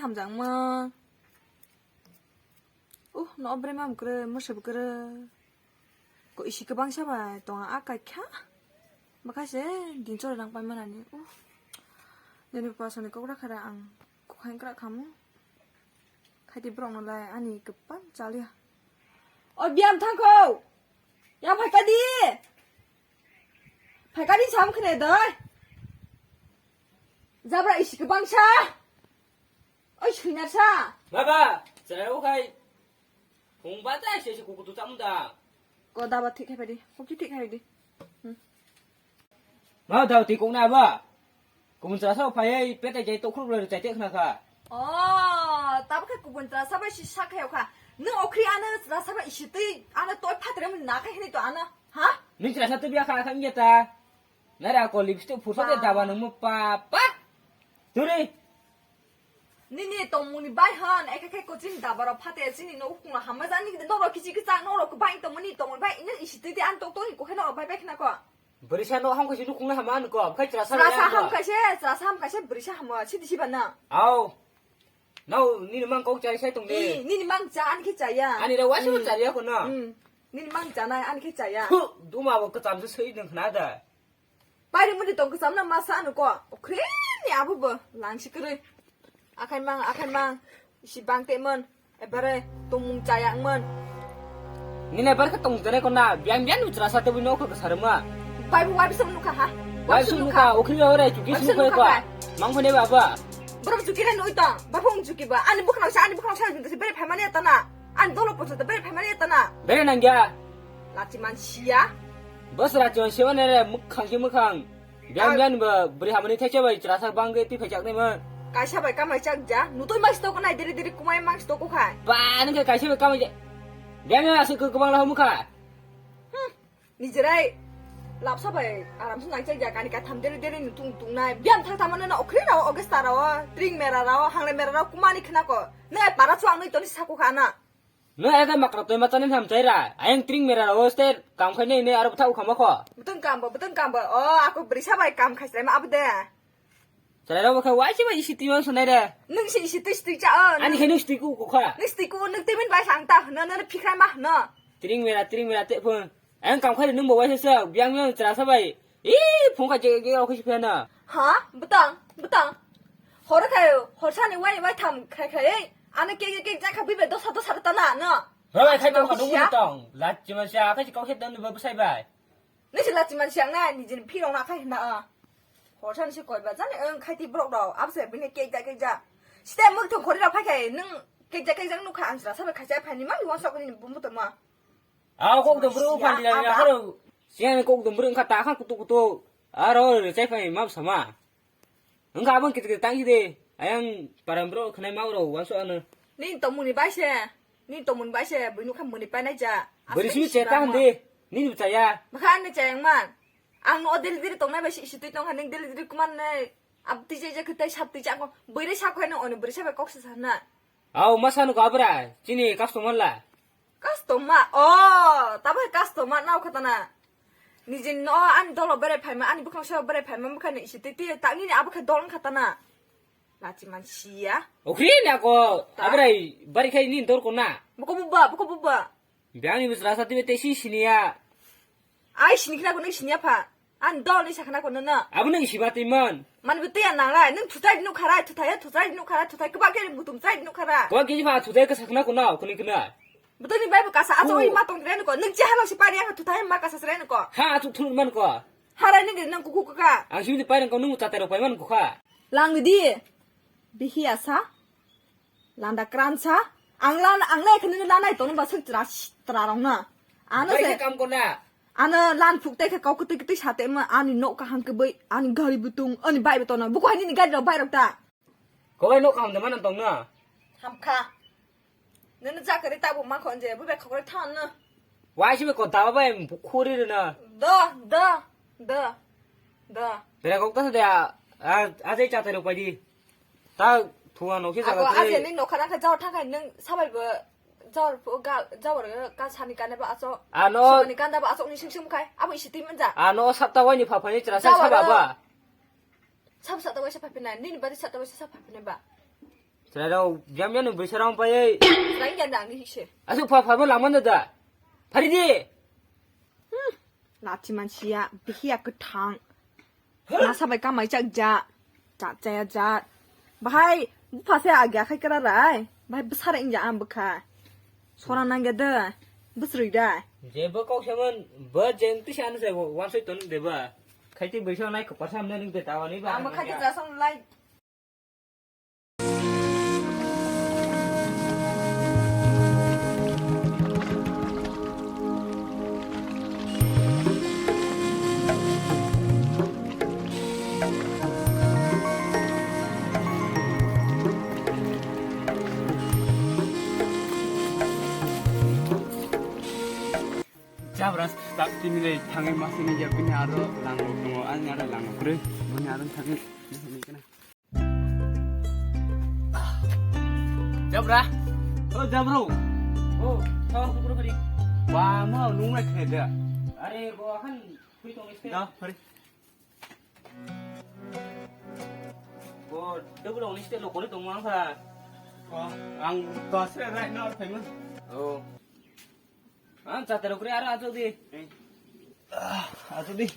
함장만. 너 브레맘 그래 뭐셔 그래. 그 이시 그 방샤바 동안 아까 캬? 막하세 닌초랑 빨만 아니. 내가 봐서는 거라 카라 안. 고한 그라 카무. 카디 브롱 나라 아니 급반 잘이야. 미안 탕코. 야 발까디. 발까디 잠 크네 너. 잡라 이시 그 방샤. 쉬나사. 봐봐, 잘하고가 공부하다 시시 고고도 짬다. 거다바 틱 해봐리. 혹시 틱 해야지. 마 đầu thì cũng nào bà, cũng giờ sau phải biết cái tổ khúc rồi chạy tiếc nào cả. 따바 그 군자 사바 시작해요 가. 너 오크리 안에 사바 이시티 안에 또 파드려면 나가 해도 안아. 하? Nên chỉ là sao tôi biết khai thác như ta, nãy là còn lipstick phủ sót để đào vào nó một pa, tôi đi. 니니 동문이 바이한 에카케 꼬진 다바로 파데지니 너 웃구나 한마자니 근데 너로 기지 그자 너로 그 바이 동문이 동문 바이 있는 이시티디 안 똑똑 있고 해너 바이 백나 거. Berisha no ham kasi nukung na haman ko, kaya chỉ là sao 라사 함 카셰 브리샤 함와 치디시 봤나? Ao, nào, ni mang câu trái sai tùng đi. 니니 망자 안 키자야. Anh đi đâu quá số trái con nè. 니니 망자나 안 키자야. Đúng mà cái tạm sẽ xây được thế nào đấy. 바이 문이 동그 삼나 마사 안 거. 그래 니 아부버 랑시 그래. 아칸망 시방 때문 에바레 동뭉자양문 Ni này bắt cái tùng tới đây con nè, biang biang chỉ là sao tôi nói cái sao mà. 바이브 와이브 섬누카 하 Why should you go? Okay, all right. You give me quoi? Mang phone ba ba. 그럼 죽기는 노이다 바풍 죽기 봐 아니 북한 사는데 베리 발만이 했다나 아니 너로 보셔도 베리 발만이 했다나 Đây là nhà. 라지만 시야 Bớt ra cho xíu này mức khang. Biang biang mà beri hamani thay cho vậy chỉ là sao bang cái tí phải chắc này mà. 까샤바이 까마이 짝자 누도이 막시도 거나 데리데리 꾸마이 막시도 고카 Ba nó cái xíu cái gì? Biang biang sự cái bang là không cả. 니즈라이 랍사바이 아람수 낭짝자 가니까 탐데리데리 뚱뚱나이 미안 탕타마는 오크리라고 어게스타라고 드링메라라고 항레메라라고 꾸마니 크나고 내가 바라추 앙노이 또니 사고 가나 Nó ai cái mặc tôi mà tao làm trái ra. Anh string mera rồi, stay cảm khai này này, ở thau không có. Betul kambo. Aku beri sabai kam kasih sama apa deh? Trái đâu mà khai quá chứ mà isi tiêu số này đây. Neng si situ cak. Anh khai nước stick của khoa. Neng stiku neng timin bay sang ta, neng pikir mah, no. String mera tệ phương. Anh cảm khai được nước bộ vậy sao? Biang biang trái sao vậy? Ý, phong khai cái đâu phải nè. Hả? Betul. Hora kayu, hora ni wai tham khai. Anh cái chắc bị bệnh đó sao ta na, Rồi vậy khai đâu có đúng không tòng? Là chỉ mà sao cái chỉ có hết đơn vừa sai bài. Neng là chỉ mà sáng nay, ni jadi pilong nak khai na. Hora ni si koi ba, jadi khai ti brok dah, apa sih? Bini cái ja. Setiap mak tu kori dah pakai, neng cái ja nuk khai ansra, sampai khai ja pani, mak iwan sok ni bumbu tu mah. Kok tu bro pan di dalam haru. Siang kok tu bro kata kan kutu. Rồi saya phải mau sama. Enggak abang kita tang sih. Ayang para bro kena mau rồi, waso anu. Ni tomun ni baise, binu kan muni panai ja. Berisui cetak deh. Ni percaya. Makan ni cayang man. Ang no diri tong na basi situ tong haning diri kuman na. Ab ti ja kita sab ti ja ko. Beri sa ko na ono beri sa ba kok sana. Masa nu kabra. Sini customer lah. Customer. Tapi customer na ko tana. Ni jin no an dolo bere phai ani bukang sa bere phai makan ni situ ti tak ni abu ka dolong katana. Laciman sia. Oke ni aku. Abrai bari kai ni dor ko na. Buko buba. Biang ni berasa tiba tesi sini ya. Ai sini kena ko ni sini apa? An dol ni sa kena ko na. Abu nang isi bati man. Man betul ya nang lai, nang tutai dinu kara, tutai kebakar mutum tutai dinu kara. Kau kini pak tutai ke sakna ko na, kuni kena. Betul ni baik bekasa aso ini matong keren ko, nang jahat si pari yang tutai mak kasa seren ko. Ha tu man ko. Hari ni nang kuku kaka. Ang sini pari kau nunggu tatero paiman ko ka. Lang di, bihiasa, landa kransa, anglai kena landa itu ni basuk terarong na. Bari kam ko na. Ana lan fukte ke kau ketik sate ma ani nok kahang kebay ani gari butung ani bai betona buku hani ni gari bai rokta. Kau nok kam teman antong na. Hamka. Nene zakari tabu makon je bu be khore than na. Why sih kau tahu apa yang khori na? Da. Bera kau tahu dia. Aje tatero pai ta tuan okey Aku sahaja. aja ni nok kadang kau thang kai neng sabai be jauh ka sani kan ba aso. Ano. Sani kan ba aso ni sing kai. Abu isi timen ja. Ano sabta wani papa ni cerasa sababa. Sab sa tawa sa papina ni berarti sa tawa sa papina ba. 저라도 비하면은 왜 사람 빠에 라인 잔다 니 시. 아주 파파면 라만다 파리디 라티만 시야 비히야 그 탕. 나 사바이 까마이 짝자. 자자야 자. 바이 파세 아기야 khai 까라라이. 바이 besar 인자 안 버카. 소란 난게다. besri다. 제버 거셔면 버 젠트 샤는 세고 완수 돈 데바 칼티 버셔 나이 그 파삼 내는 데 다와니 바 아마 khai 자 성 라이. Jabras tak timile tangi masini jar punya aro lango tungo an ada lango kure punya aro tangi ini kana Jabra oh Jabro 오 사와 부끄러 파리 wa mau nung lek heda 아래 뭐한 프리통 있어 da pare 뭐 더블 오니 스텔로 고리 동망 사 wa ang to sre right now famous 오 아, 자대로 그래 알아 저기 ato di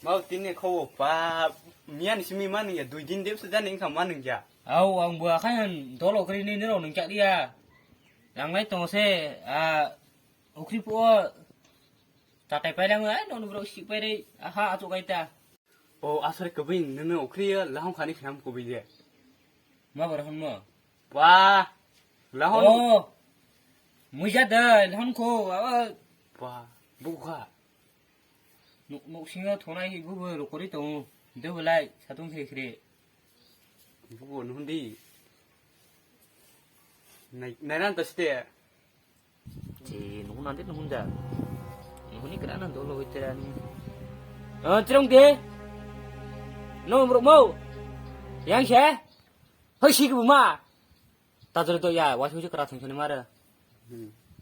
mau tinne kho pa mian simi man ya dui din dep sa ning kham man ja 아우 ang bua khan dolo kri ni no nung chak dia yang lai tong se a okri po ta tai pai lang ai no bro si pai dei a ha a chu kai ta o asre kabin nene okriya lahong khani kham ko bi je ma bar hon mo wa lahong 오 무자다 헌코 아 wa bu kha 녹싱어 도나이 부부 로코리 동 데블라이 사동세 그래 bu nu di nairan to ste 지 누구한테 누군다 누구니 그라는 돌로 있더라니 찌롱대 너 뭐뭐 양샤 허시 그마 다들도 야 와쇼지 그라 청천이 말아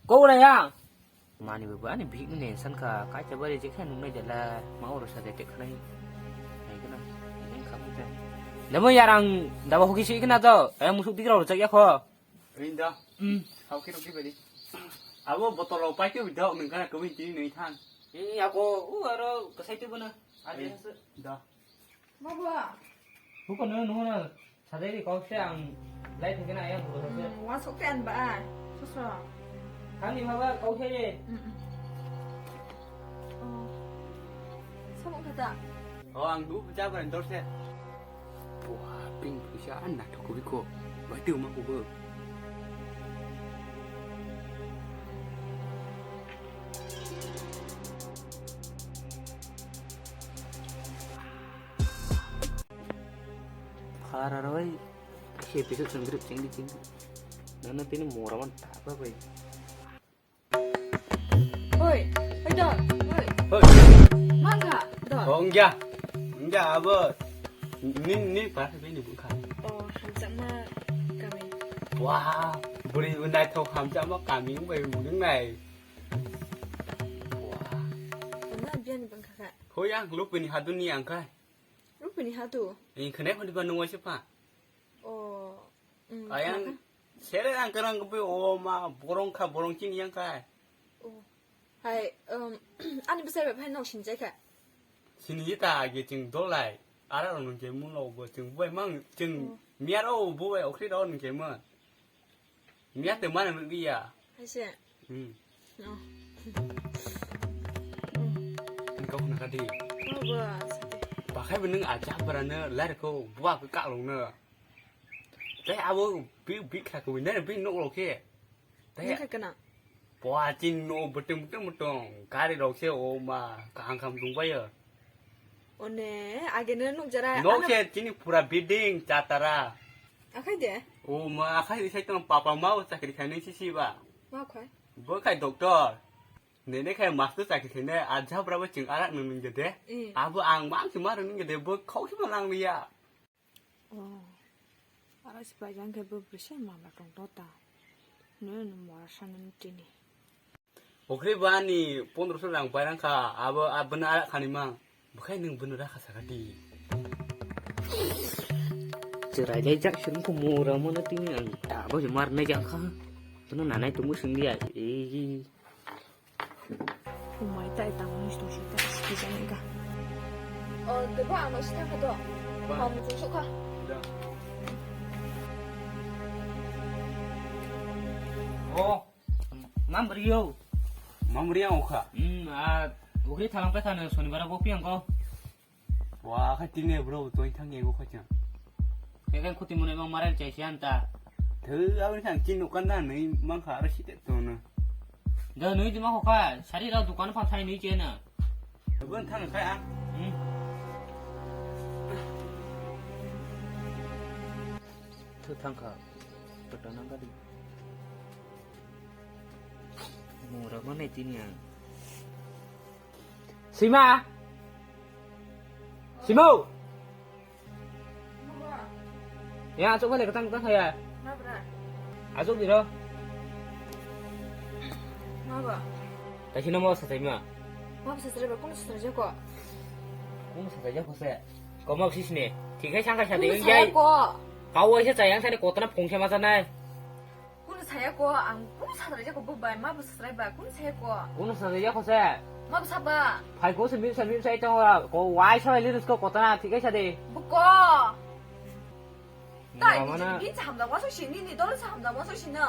꼬라야 많이 왜 아니 비그네 산카 까져버리 지 칸 누네 잘라 마오로 사대 때 그래 이거나 이건 가면돼 너무 야랑 나와 호기심 이거나도 에 무슨 비그라로 저기야 커 rinda how kiro ki bedi abo botol pai ke video nang kana ko ti ni than 이 야고 우아로 그 사이트 보나 아디스 da 뭐야? 그거는 누구나 사대리 거기랑 라이트 그나 아야 물어서 와 속된 봐. 소소. 강님 봐봐 거기에 사먹 가자. ang du ja ban dor se wa ping pu sha an na to ko bi ko ba tu ma ko bo 파라로이 episode sendiri cengdi nana tini moraman apa boy Oi, oi dah, oi. Mangga, dah. ong ja abo ni pa se ni bu kha Oh, hamzah mah kami. wa buri unai thau ham ja ma ka mi bai mu ning này wa Mana biar ni bangkak. ko yang lu pin ha dunia ang kai Rupa ni hatu. ni khane ko di ba no se pa Oh, ayang sere ang karang ko o ma borong kha borong chin yang kai Oh, hai, ani besar berapa nak sinjai kan? sini ta ge ching do lai ara ro nung je mu lo bo ching bai mang ching mia ro bo bai o khri ro nung je ma mia te ma nang di ya 还是， 哦， ko na ka di 我不， ba khai ben nung a cha bara ne la ko wa ko ka lo ne te a bo bi kha ko ne bi no lo ke 你看干哪？ wa chin no betung betung ka ri ro se o ma ka hang kham dung bai ya 我呢，阿给那弄着来， no ke chini pura bidding chatara 阿快点， o ma khai sai tong papa mau sakri khane si si ba 妈快， bo khai doctor ne ne khai master sakri khane aja brabo ching ara nung nung de abu ang mang si mar nung de bo khau si ma lang bi ya 哦，阿是白羊给不不是妈妈种多大，那么上那么真呢？ okre ba ni 1500 rang pai rang kha abu abna ara khani mang bo khai nung bunu ra kha sakati cerai dai jak sing ko mura mo na ting ang ta ba je mar na jak kha to na nai tu mu sing dia 정말 이따 무시 동시 이따 시키자니까. 내가 안 오시 타고도. 좀 속아. oh mam brio Mamriang oka. ukri thalang pa thana shonibar bo piang ko Wah, katine bro, tôi thằng nghe có chăng. ke kan khuti mun emang maral chai sian ta Thứ áo thằng chín nó căn này mang khá là xịt tôi nè. da nui di ma ho ka sari ra dukan phan thai ni che na Vâng thằng khai ăn. thu thang ka petanang ka di mura mana tinya Sima Simo ya asuk balik ketang ketang saya Kenapa? asuk di ro Kenapa? kasi na mo sa Sima Mau bisa serba pun serja kok. kung sa kaya ko sa ko mo sis ne ठीक है सांगा शादी Kun में saya जाए kok. काऊ ऐसे चाहिए सारे कोतना फोंसे मसा ना Kun saya kok. Ang kun serja kok beban. Mau bisa serba. Kun saya kok. कौन सा या को से Mau bisa ba? भाई को से मिल से तो को वाई से ले उसको कोतना ठीक है शादी Buko. Tak, mana ni ham dah masuk sini ni. Dorang ham dah masuk sini.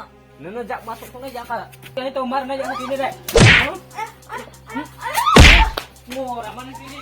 नन जाक masuk तो नहीं जाका ये तो मर ना जाका sini deh मोरा mana sini